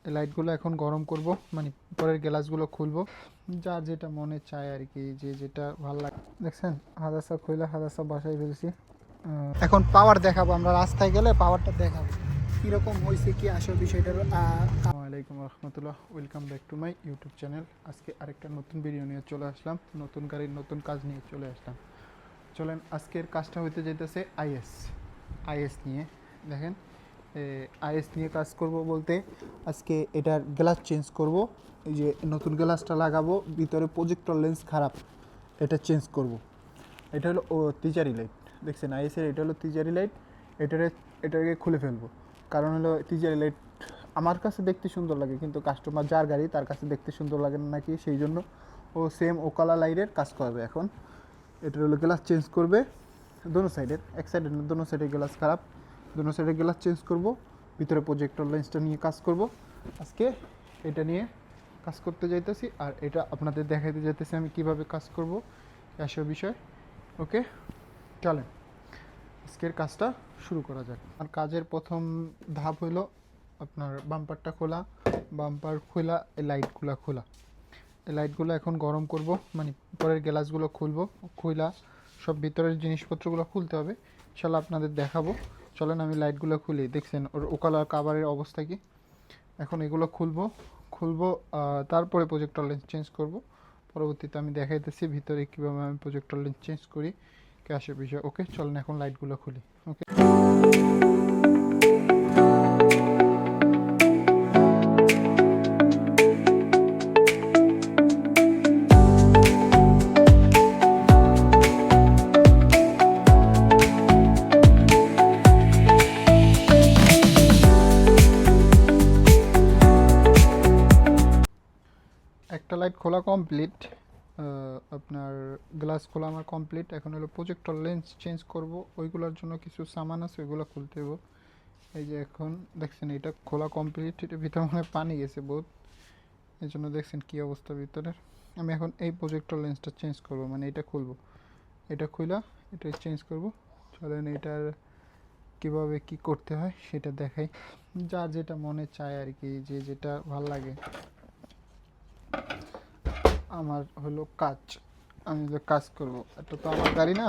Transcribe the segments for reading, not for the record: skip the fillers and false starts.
এই লাইটগুলো এখন গরম করব, মানে পরের গ্লাসগুলো খুলবো, যা যেটা মনে চায় আর কি, যে যেটা ভালো লাগে। দেখছেন হাদাসা খুলে হাদাসা বসাই ফেলছি। এখন পাওয়ার দেখাবো, আমরা রাস্তায় গেলে পাওয়ারটা দেখাবো কীরকম হয়েছে, কি আসল বিষয়টা। আসসালামু আলাইকুম রহমতুল্লাহ, welcome back to my YouTube channel. আজকে আরেকটা নতুন ভিডিও নিয়ে চলে আসলাম, নতুন গাড়ির নতুন কাজ নিয়ে চলে আসলাম। চলেন, আজকের কাজটা হইতে যেতেছে আইএস নিয়ে। দেখেন আইএস নিয়ে কাজ করব বলতে, আজকে এটার গ্লাস চেঞ্জ করব। এই যে নতুন গ্লাসটা লাগাবো, ভিতরে প্রজেক্টর লেন্স খারাপ, এটা চেঞ্জ করব। এটা হলো তিজারি লাইট, দেখছেন আইএসের এটা হলো তিজারি লাইট। এটাকে খুলে ফেলবো, কারণ হলো তিজারি লাইট আমার কাছে দেখতে সুন্দর লাগে, কিন্তু কাস্টমার যার গাড়ি তার কাছে দেখতে সুন্দর লাগে না নাকি, সেই জন্য ও সেম ওকালা লাইটের কাজ করবে। এখন এটা হলো গ্লাস চেঞ্জ করবে দোনো সাইডের, এক সাইডের না, দোনো সাইডের গ্লাস খারাপ, দোনো সাইডের গ্লাস চেঞ্জ করব। ভিতরে প্রজেক্টর লেন্সটা নিয়ে কাজ করব। আজকে এটা নিয়ে কাজ করতে যাইতেছি, আর এটা আপনাদের দেখাইতে যাইতেছি আমি কিভাবে কাজ করব, এসব বিষয়। ওকে, চলেন আজকের কাজটা শুরু করা যাক। আর কাজের প্রথম ধাপ হলো আপনার বাম্পারটা খোলা, বাম্পার খোলা, এই লাইটগুলো খোলা। এই লাইটগুলো এখন গরম করব, মানে পরের গ্লাসগুলো খুলবো, খুলা সব ভিতরের জিনিসপত্রগুলো খুলতে হবে, ইনশাল্লাহ আপনাদের দেখাবো। চলেন আমি লাইটগুলো খুলি। দেখছেন ওর ওকালা কাভারের অবস্থা কি। এখন এগুলো খুলবো, তারপরে প্রজেক্টর লেন্স চেঞ্জ করব। পরবর্তীতে আমি দেখাইতেছি ভিতরে কীভাবে আমি প্রজেক্টর লেন্স চেঞ্জ করি, ক্যাশের বিষয়। ওকে, চলেন এখন লাইটগুলো খুলি। ওকে, একটা লাইট খোলা কমপ্লিট, আপনার গ্লাস খোলা আমার কমপ্লিট। এখন হলো প্রজেক্টর লেন্স চেঞ্জ করব, ওইগুলোর জন্য কিছু সামান আছে, ওইগুলো খুলতে হবে। এই যে এখন দেখছেন এটা খোলা কমপ্লিট, এটার ভিতরে মনে পানি গেছে বহুত, এই জন্য দেখছেন কী অবস্থা ভিতরের। আমি এখন এই প্রজেক্টর লেন্সটা চেঞ্জ করব, মানে এটা খুলবো, এটা খুলা এটা চেঞ্জ করব। চলেন এটার কীভাবে কি করতে হয় সেটা দেখাই, যার যেটা মনে চায় আর কি, যে যেটা ভাল লাগে। আমার হলো কাজ, আমি যে কাজ করব, এটা তো আমার গাড়ি না।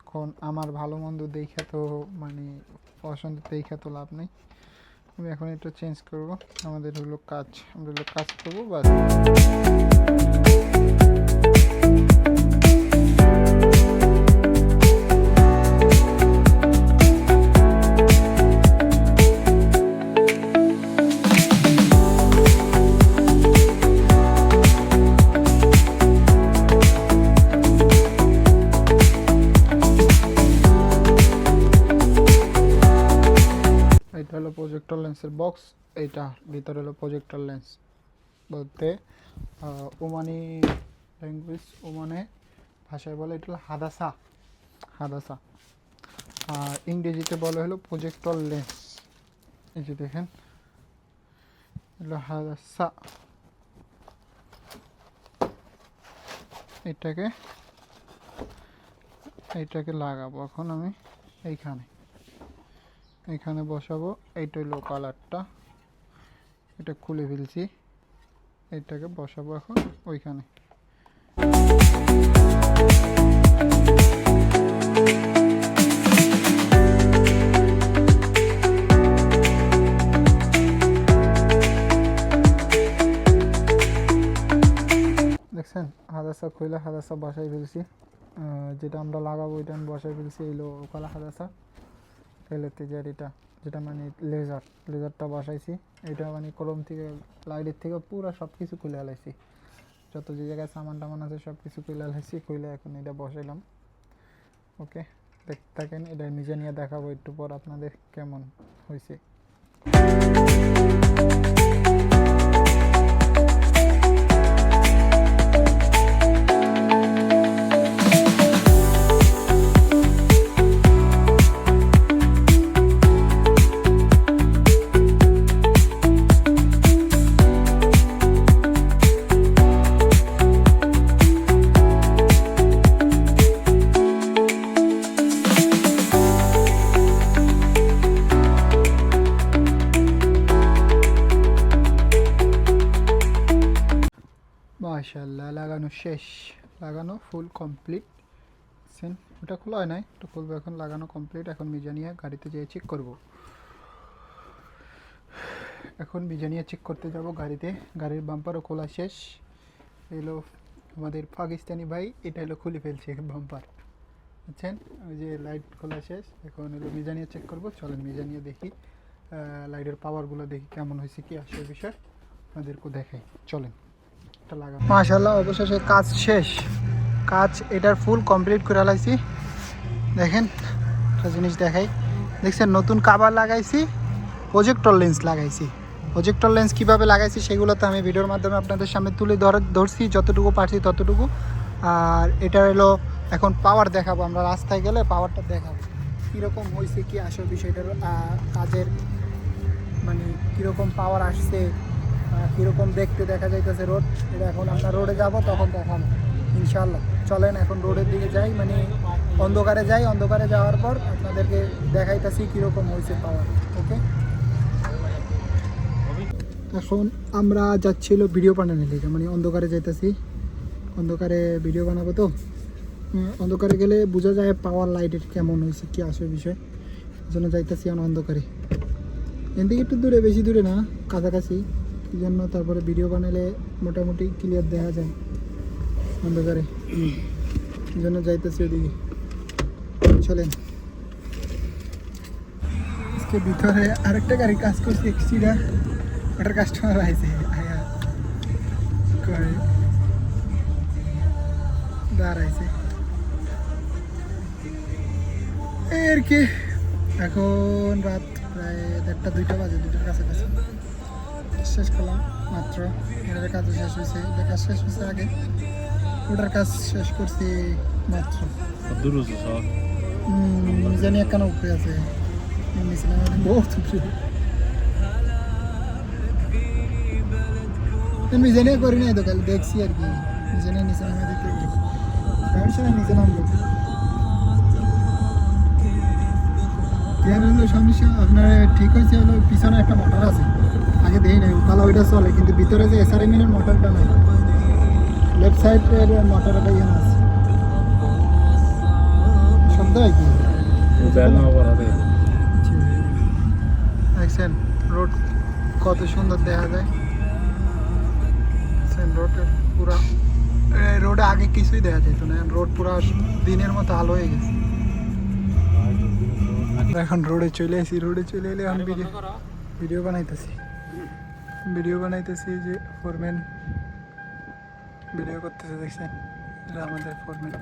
এখন আমার ভালো মন্দ দেখে তো, মানে পছন্দ দেখে তো লাভ নেই। আমি এখন এটা চেঞ্জ করব, আমাদের হলো কাজ, আমরা হলো কাজ করবো বাস। এটা হলো প্রজেক্টর লেন্সের বক্স, এইটা ভিতরে হলো প্রজেক্টর লেন্স বলতে ওমানি ল্যাঙ্গুয়েজ, ওমানে ভাষায় বলে এটা হলো হাদাসা, আর ইংরেজিতে বলে হলো প্রজেক্টর লেন্স। এই যে দেখেন হলো হাদাসা। এইটাকে লাগাবো এখন আমি এইখানে বসাবো। এইটা হলো কালারটা, এটা খুলে ফেলছি, এটাকে বসাবো এখন ওইখানে। দেখছেন হাদাসা খুলে হাদাসা বসাই ফেলছি, যেটা আমরা লাগাবো ওইটা আমি বসাই ফেলছি। এইলো ওকালা হাদাসা, এলো তেজারিটা, যেটা মানে লেজারটা বসাইছি। এটা মানে কলম থেকে লাইটের থেকে পুরো সব কিছু খুলে আলাইছি, যত যে জায়গায় সামান টামান আছে সব কিছু খুলে আলাইছি। খুলে এখন এটা বসাইলাম। ওকে, দেখতে থাকেন, এটা নিজে নিয়ে দেখাবো একটু পর আপনাদের কেমন হয়েছে। মাশাআল্লাহ লাগানো শেষ, লাগানো ফুল কমপ্লিট। সেন ওটা খোলা হয় নাই, ওটা খুলবো এখন। লাগানো কমপ্লিট। এখন মিজানিয়া গাড়িতে যেয়ে চেক করব। এখন মিজানিয়া চেক করতে যাব গাড়িতে। গাড়ির বাম্পারও খোলা শেষ। এলো আমাদের পাকিস্তানি ভাই, এটা হলো খুলে ফেলছে বাম্পার, বুঝছেন? ওই যে লাইট খোলা শেষ। এখন হলো মিজানিয়া চেক করব। চলেন মিজানিয়া দেখি, লাইটের পাওয়ারগুলো দেখি কেমন হয়েছে, কি আসে বিষয় আপনাদেরকে দেখাই। চলেন এটা লাগা। মাশাআল্লাহ অবশেষে কাজ শেষ। কাজ এটার ফুল কমপ্লিট করে লাইছি। দেখেন একটা জিনিস দেখাই, দেখছেন নতুন কাভার লাগাইছি, প্রজেক্টর লেন্স লাগাইছি। প্রজেক্টর লেন্স কীভাবে লাগাইছি সেগুলো তো আমি ভিডিওর মাধ্যমে আপনাদের সামনে তুলে ধরছি যতটুকু পারছি ততটুকু। আর এটা হলো এখন পাওয়ার দেখাবো, আমরা রাস্তায় গেলে পাওয়ারটা দেখাবো কীরকম হয়েছে, কি আসল বিষয়টার কাজের মানে কীরকম পাওয়ার আসছে, কীরকম দেখতে দেখা যাইতেছে রোড। এটা এখন আমরা রোডে যাব তখন দেখাবো ইনশাল্লাহ। চলেন এখন রোডের দিকে যাই, মানে অন্ধকারে যাই। অন্ধকারে যাওয়ার পর আপনাদেরকে দেখাইতেছি কীরকম হয়েছে পাওয়ার। ওকে, এখন আমরা যাচ্ছিল ভিডিও বানানোর লিগে, মানে অন্ধকারে যাইতেছি। অন্ধকারে ভিডিও বানাবো তো, অন্ধকারে গেলে বোঝা যায় পাওয়ার লাইটের কেমন হয়েছে, কি আসে বিষয়। এই জন্য যাইতেছি এখন অন্ধকারে। এদিকে একটু দূরে, বেশি দূরে না, কাছাকাছি। এই জন্য তারপরে ভিডিও বানালে মোটামুটি ক্লিয়ার দেখা যায় অন্ধকারে। এই জন্য যাইতেছি ওদিকে। চলেন আজকে ভিতরে আরেকটা গাড়ি কাজ করছে এক্সিডা, ওটার কাস্টমার আইছে আয়া করে দাঁড়াইছে এই আর কি। এখন রাত প্রায় 1:30-2টা বাজে, 2টার কাছাকাছি। শেষ করলাম মাত্র, এটার কাজ শেষ হয়েছে। এটা কাজ শেষ হয়েছে আগে, ওটার কাজ শেষ করছি মাত্র। জানি একখানা উপরে আছে, বহুত উপরে। মিজানিয়া করি নাই তো, কাল দেখছি আর কি। মিজানিয়া নিচে নামে দিতে নিচে নামলো। সমস্যা আপনার ঠিক হয়েছে হলো পিছনে একটা মোটর আছে, আগে দেই নাই তাহলে ওইটা চলে, কিন্তু ভিতরে যে এসআরএমের মোটরটা নাই, লেফট সাইডের মোটরটা ইয়ে আছে। শব্দ হয় কি দেখছেন? রোড কত সুন্দর দেখা যায়। রোডের পুরা, রোডে আগে কিছুই দেখা যেত না, রোড পুরা দিনের মতো আলো হয়ে গেছে। এখন রোডে চলে আসি। রোডে চলে এলে এখন ভিডিও বানাইতেছি যে ফোরম্যান ভিডিও করতেছে, দেখছেন? এটা আমাদের ফোরম্যান,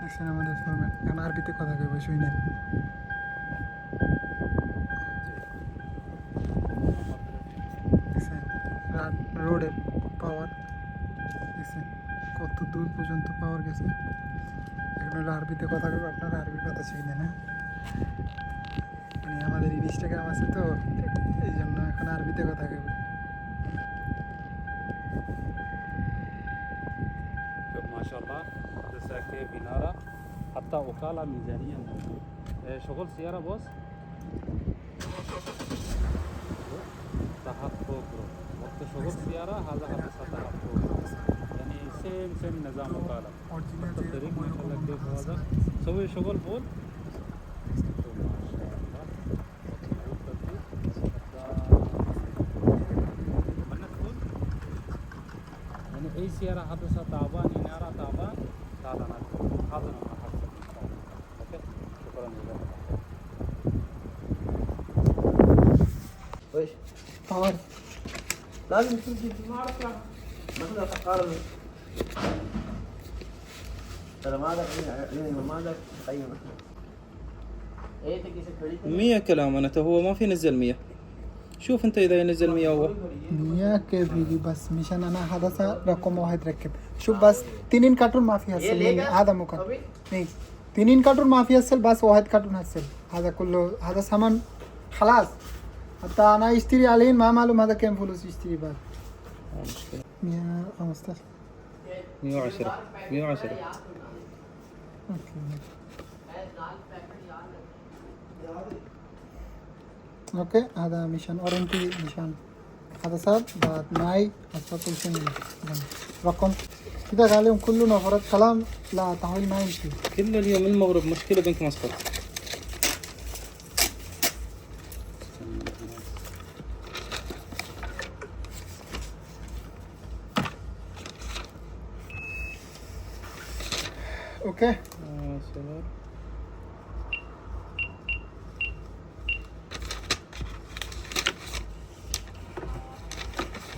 দেখছেন আমাদের ফোরম্যান। এখন আরবিতে কথা কইব, শুনেন। দেখছেন রোডের পাওয়ার, দেখছেন কত দূর পর্যন্ত পাওয়ার গেছে। এখন হলো আরবিতে কথা কইব, আপনারা আরবির কথা শুনেন। হ্যাঁ, মানে আমাদের ইনস্টাগ্রাম আছে তো, এই জন্য এখন আরবিতে কথা কইব। মাশাআল্লাহ দেশকে বিনারা حتى وكالة ميزانية شغل سيارة بص تحقق وقت شغل سيارة هذا حدث تحقق يعني سيم نظام وكالة الطريق ما شاء الله كيف هذا سوي شغل بول يعني أي سيارة حدث تعبان إنارة تعبان هذا هذا اوكي شكرا جزيلا ايش؟ পাওয়ার لازم تمشي ما اعرف مثلا تقارن ترى ما هذا ما هذا تقيم ايه تقيس الكريدت 100 كلام أنا هو ما في نزل 100 شوف أنت إذا ينزل 100 هو 100 के वीडियो बस मिशन अना هذا सा रकम واحد रखब شوف بس 3 कार्टून माफी हसल هذا ممكن नहीं 3 कार्टून माफी हसल बस واحد कार्टून हसल هذا كله هذا सामान خلاص حتى أنا اشتري عليه ما معلوم هذا كم فلوس يشتري بعد 115 110 110 اوكي هذا مشان اورنتي مشان حدثات بعد معي أصبحت شنو رقم كده قال عليهم كله نفرات كلام لا تحويل ما يمشي. كل اليوم المغرب مشكلة بنك مسقط. اوكي سهر.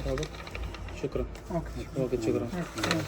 رابط. شكرا. اوكي اوكي شكرا. اوكي.